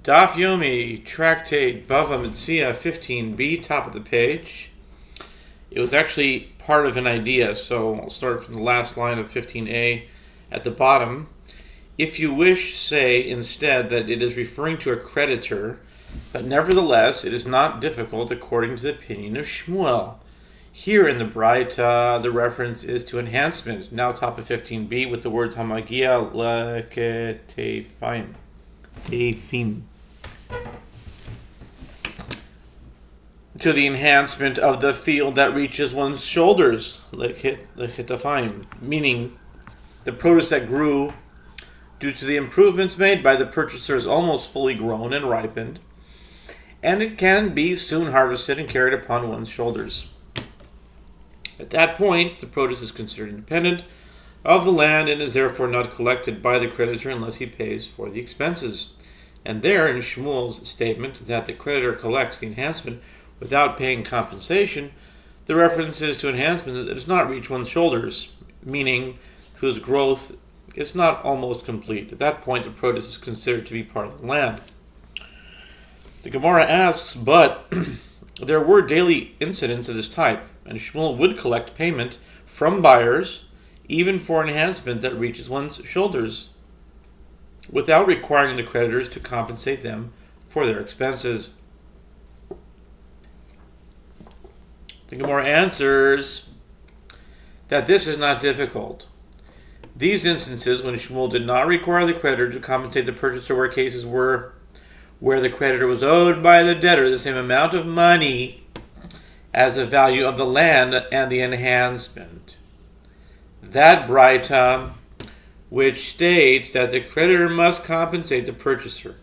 Daf Yomi, Tractate, Bava, Metzia, 15b, top of the page. It was actually part of an idea, so I'll start from the last line of 15a at the bottom. If you wish, say instead that it is referring to a creditor, but nevertheless it is not difficult according to the opinion of Shmuel. Here in the Braita, the reference is to enhancement, now top of 15b, with the words Hamagia leketefim. To the enhancement of the field that reaches one's shoulders, leketefim, meaning the produce that grew due to the improvements made by the purchaser is almost fully grown and ripened, and it can be soon harvested and carried upon one's shoulders. At that point, the produce is considered independent of the land and is therefore not collected by the creditor unless he pays for the expenses. And there, in Shmuel's statement that the creditor collects the enhancement without paying compensation, the reference is to enhancement that does not reach one's shoulders, meaning whose growth is not almost complete. At that point, the produce is considered to be part of the land. The Gemara asks, but there were daily incidents of this type, and Shmuel would collect payment from buyers, even for enhancement that reaches one's shoulders, without requiring the creditors to compensate them for their expenses. The Gemara answers that this is not difficult. These instances, when Shmuel did not require the creditor to compensate the purchaser, were cases where the creditor was owed by the debtor the same amount of money as the value of the land and the enhancement. That Braita, which states that the creditor must compensate the purchaser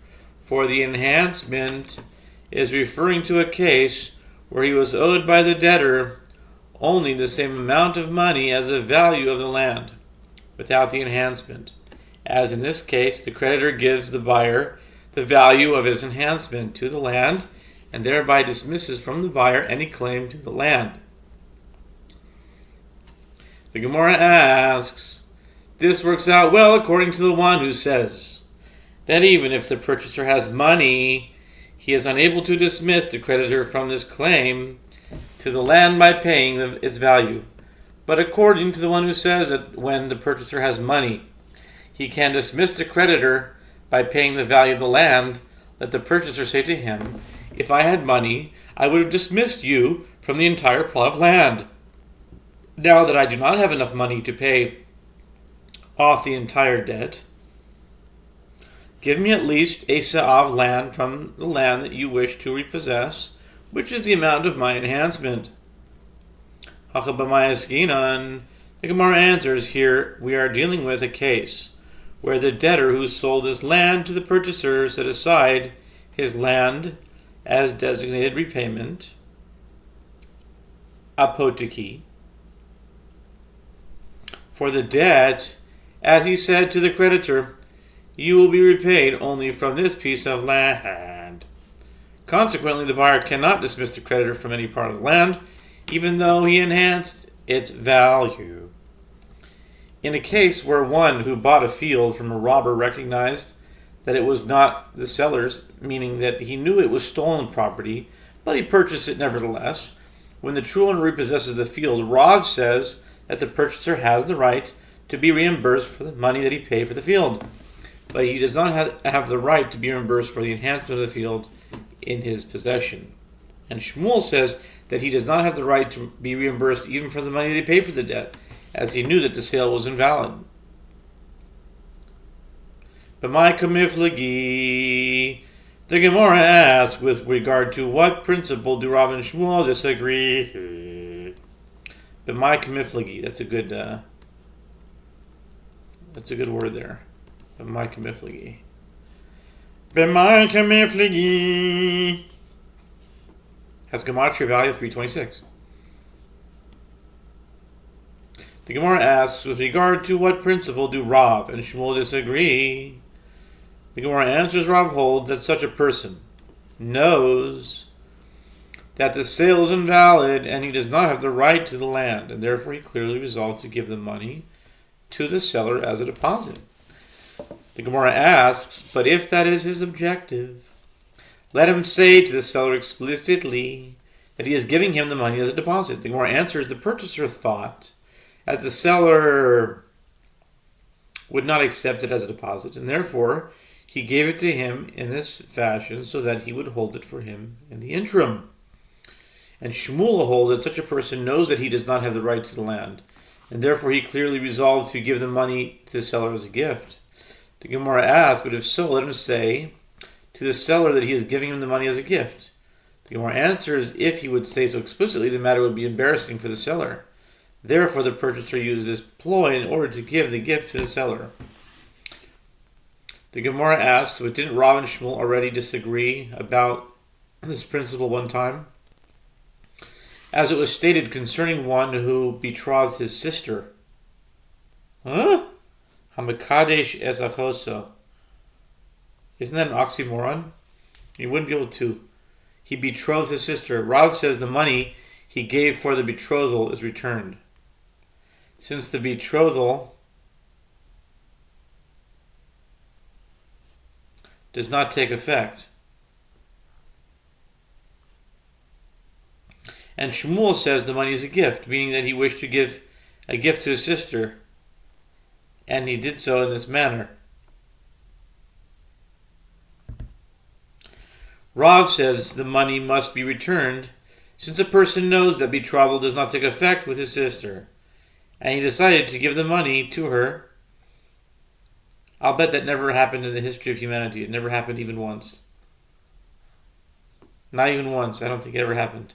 for the enhancement, is referring to a case where he was owed by the debtor only the same amount of money as the value of the land, without the enhancement. As in this case, the creditor gives the buyer the value of his enhancement to the land, and thereby dismisses from the buyer any claim to the land. The Gemara asks, this works out well according to the one who says that even if the purchaser has money, he is unable to dismiss the creditor from this claim to the land by paying its value. But according to the one who says that when the purchaser has money, he can dismiss the creditor by paying the value of the land, let the purchaser say to him, if I had money, I would have dismissed you from the entire plot of land. Now that I do not have enough money to pay off the entire debt, give me at least a se'ah of land from the land that you wish to repossess, which is the amount of my enhancement. The Gemara answers, here we are dealing with a case where the debtor who sold his land to the purchaser set aside his land as designated repayment, apoteki, for the debt, as he said to the creditor, you will be repaid only from this piece of land. Consequently, the buyer cannot dismiss the creditor from any part of the land, even though he enhanced its value. In a case where one who bought a field from a robber recognized that it was not the seller's, meaning that he knew it was stolen property, but he purchased it nevertheless, when the true owner repossesses the field, Rav says that the purchaser has the right to be reimbursed for the money that he paid for the field, but he does not have the right to be reimbursed for the enhancement of the field in his possession. And Shmuel says that he does not have the right to be reimbursed even for the money that he paid for the debt, as he knew that the sale was invalid. But my kamiflagi, the Gemara asks, with regard to what principle do Rav and Shmuel disagree? But my kamiflagi, that's a good word there. But my kamiflagi. But my kamiflagi has gematria value of 326. The Gemara asks, with regard to what principle do Rav and Shmuel disagree? The Gemara answers, Rav holds that such a person knows that the sale is invalid and he does not have the right to the land, and therefore he clearly resolved to give the money to the seller as a deposit. The Gemara asks, but if that is his objective, let him say to the seller explicitly that he is giving him the money as a deposit. The Gemara answers, the purchaser thought that the seller would not accept it as a deposit, and therefore he gave it to him in this fashion so that he would hold it for him in the interim. And Shmuel holds that such a person knows that he does not have the right to the land, and therefore he clearly resolved to give the money to the seller as a gift. The Gemara asks, but if so, let him say to the seller that he is giving him the money as a gift. The Gemara answers, if he would say so explicitly, the matter would be embarrassing for the seller. Therefore, the purchaser used this ploy in order to give the gift to the seller. The Gemara asks, but didn't Rav and Shmuel already disagree about this principle one time? As it was stated concerning one who betrothed his sister. Huh? Hamakadesh ezachoso. Isn't that an oxymoron? You wouldn't be able to. He betrothed his sister. Rav says the money he gave for the betrothal is returned. Since the betrothal does not take effect. And Shmuel says the money is a gift, meaning that he wished to give a gift to his sister, and he did so in this manner. Rav says the money must be returned, since a person knows that betrothal does not take effect with his sister, and he decided to give the money to her. I'll bet that never happened in the history of humanity. It never happened even once. Not even once. I don't think it ever happened.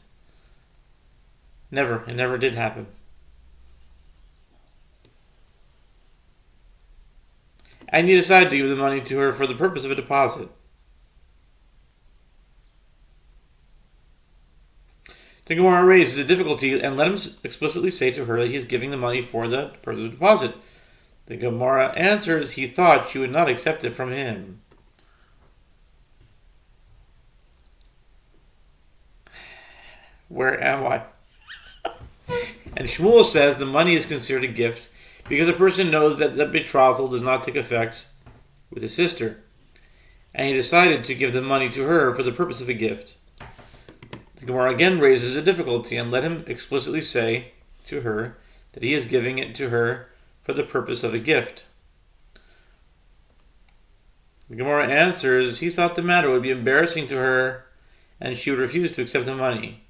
Never. It never did happen. And he decided to give the money to her for the purpose of a deposit. The Gemara raises a difficulty and let him explicitly say to her that he is giving the money for the purpose of a deposit. The Gemara answers he thought she would not accept it from him. Where am I? And Shmuel says the money is considered a gift because a person knows that the betrothal does not take effect with his sister, and he decided to give the money to her for the purpose of a gift. The Gemara again raises a difficulty and let him explicitly say to her that he is giving it to her for the purpose of a gift. The Gemara answers he thought the matter would be embarrassing to her and she would refuse to accept the money.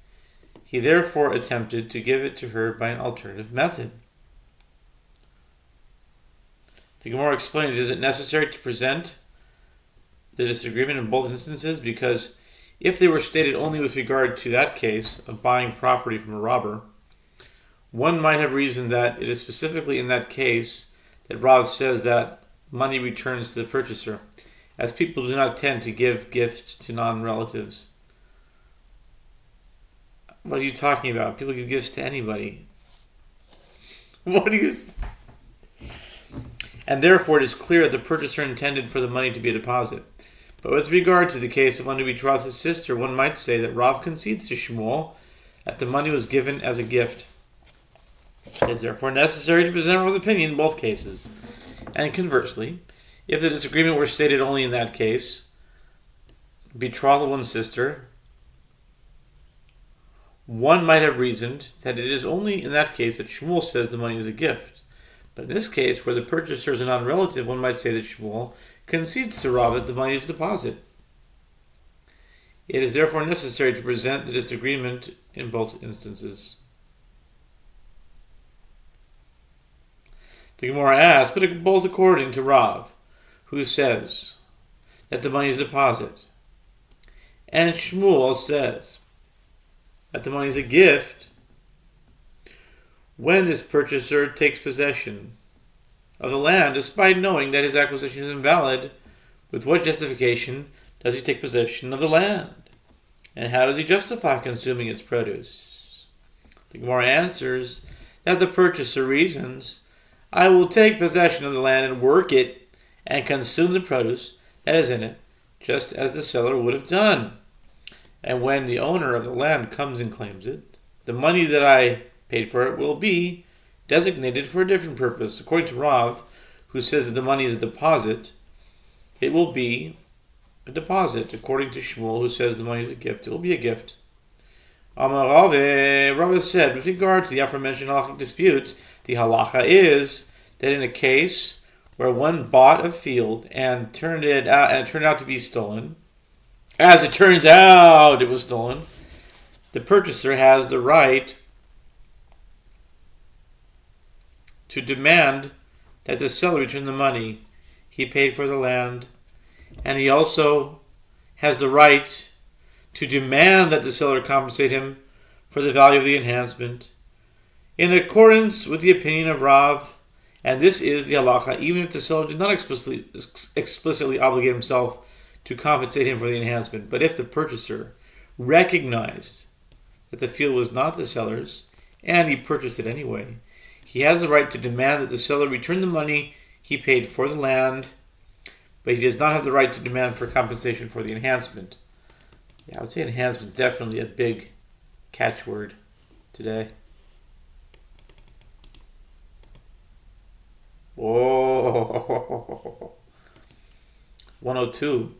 He therefore attempted to give it to her by an alternative method. The Gemara explains, is it necessary to present the disagreement in both instances? Because if they were stated only with regard to that case of buying property from a robber, one might have reasoned that it is specifically in that case that Rav says that money returns to the purchaser, as people do not tend to give gifts to non-relatives. What are you talking about? People give gifts to anybody. What do you... And therefore it is clear that the purchaser intended for the money to be a deposit. But with regard to the case of one who betrothed his sister, one might say that Rav concedes to Shmuel that the money was given as a gift. It is therefore necessary to present Rav's opinion in both cases. And conversely, if the disagreement were stated only in that case, betrothal of one's sister, one might have reasoned that it is only in that case that Shmuel says the money is a gift. But in this case, where the purchaser is a non-relative, one might say that Shmuel concedes to Rav that the money is a deposit. It is therefore necessary to present the disagreement in both instances. The Gemara asks, but both according to Rav, who says that the money is a deposit, and Shmuel says that the money is a gift, when this purchaser takes possession of the land, despite knowing that his acquisition is invalid, with what justification does he take possession of the land? And how does he justify consuming its produce? The Gemara answers that the purchaser reasons, I will take possession of the land and work it and consume the produce that is in it, just as the seller would have done. And when the owner of the land comes and claims it, the money that I paid for it will be designated for a different purpose. According to Rav, who says that the money is a deposit, it will be a deposit. According to Shmuel, who says the money is a gift, it will be a gift. Amar Rava said, with regard to the aforementioned halachic disputes, the halacha is that in a case where one bought a field and it turned out to be stolen, as it turns out it was stolen, the purchaser has the right to demand that the seller return the money he paid for the land, and he also has the right to demand that the seller compensate him for the value of the enhancement, in accordance with the opinion of Rav, and this is the halacha, even if the seller did not explicitly obligate himself to compensate him for the enhancement. But if the purchaser recognized that the field was not the seller's, and he purchased it anyway, he has the right to demand that the seller return the money he paid for the land, but he does not have the right to demand for compensation for the enhancement. Yeah, I would say enhancement is definitely a big catchword today. Whoa. 102.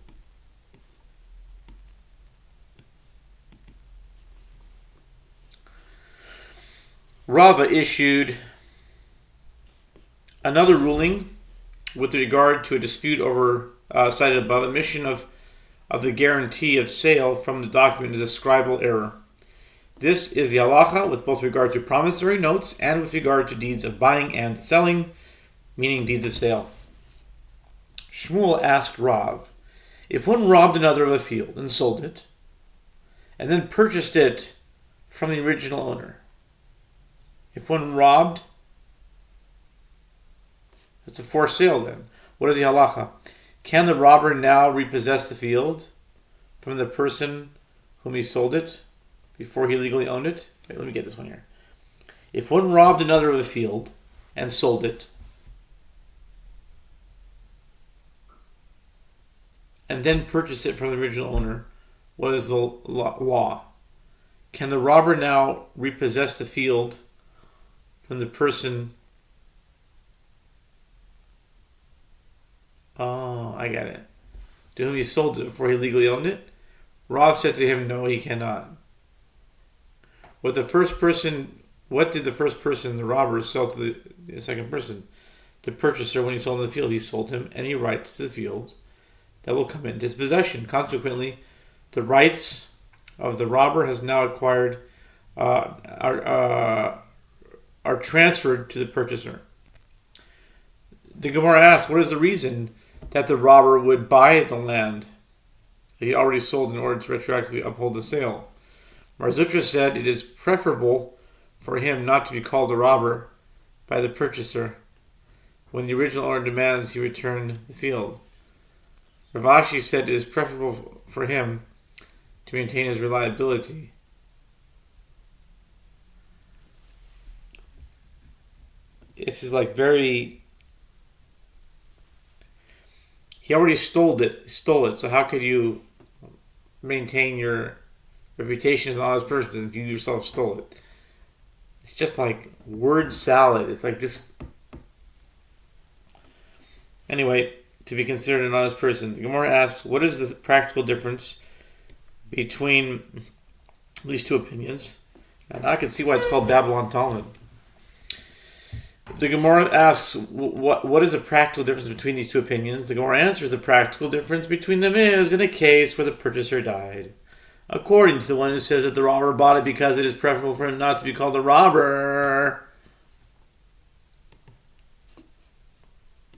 Rava issued another ruling with regard to a dispute over cited above. Omission of the guarantee of sale from the document is a scribal error. This is the halacha with both regard to promissory notes and with regard to deeds of buying and selling, meaning deeds of sale. Shmuel asked Rav, if one robbed another of a field and sold it, and then purchased it from the original owner, if one robbed, it's a for sale then. What is the halacha? Can the robber now repossess the field from the person whom he sold it before he legally owned it? Wait, let me get this one here. If one robbed another of a field and sold it, and then purchased it from the original owner, what is the law? Can the robber now repossess the field from the person? Oh, I get it. To whom he sold it before he legally owned it? Rav said to him, no, he cannot. What did the first person, the robber, sell to the second person? The purchaser, when he sold him the field, he sold him any rights to the field that will come into his possession. Consequently, the rights of the robber has now acquired, are transferred to the purchaser. The Gemara asks, what is the reason that the robber would buy the land that he already sold in order to retroactively uphold the sale? Mar Zutra said it is preferable for him not to be called a robber by the purchaser when the original owner demands he return the field. Rav Ashi said it is preferable for him to maintain his reliability. This is like very... He already stole it. So how could you maintain your reputation as an honest person if you yourself stole it? It's just like word salad. It's like just... Anyway, to be considered an honest person, the Gemara asks, what is the practical difference between these two opinions? And I can see why it's called Babylon Talmud. The Gemara asks, what is the practical difference between these two opinions? The Gemara answers, the practical difference between them is in a case where the purchaser died. According to the one who says that the robber bought it because it is preferable for him not to be called a robber,